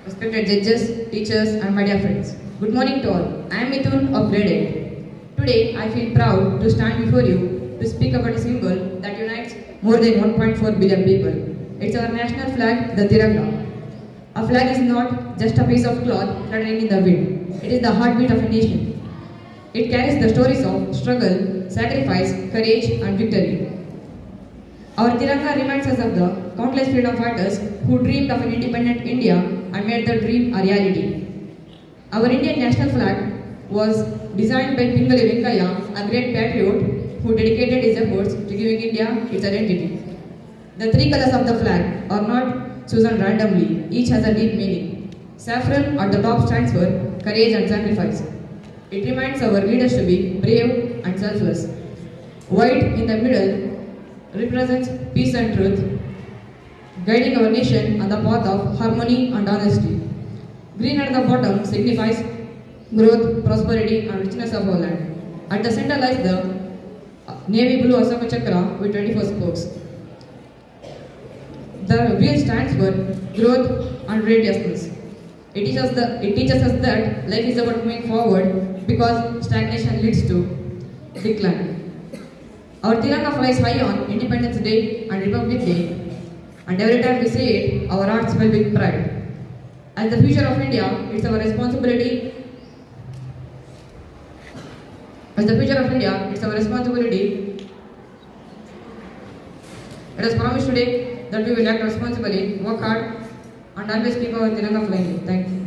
respected judges, teachers, and my dear friends. Good morning to all. I am Mithun of grade 8. Today, I feel proud to stand before you to speak about a symbol that unites more than 1.4 billion people. It's our national flag, the Tiranga. A flag is not just a piece of cloth fluttering in the wind. It is the heartbeat of a nation. It carries the stories of struggle, sacrifice, courage, and victory. Our Tiranga reminds us of the countless freedom fighters who dreamed of an independent India and made the dream a reality. Our Indian national flag was designed by Pingali Venkaya, a great patriot who dedicated his efforts to giving India its identity. The three colors of the flag are not chosen randomly, each has a deep meaning. Saffron at the top stands for courage and sacrifice. It reminds our leaders to be brave and selfless. White in the middle represents peace and truth, guiding our nation on the path of harmony and honesty. Green at the bottom signifies growth, prosperity, and richness of our land. At the center lies the navy blue Ashoka Chakra with 24 spokes. The wheel stands for growth and radiusness. It teaches us that life is about moving forward because stagnation leads to decline. Our Tiranga flies high on Independence Day and Republic Day, and every time we say it, our hearts fill with pride. As the future of India, it's our responsibility. As the future of India, it's our responsibility. Let us promise today that we will act responsibly, work hard, and always keep our Tiranga flying. Thank you.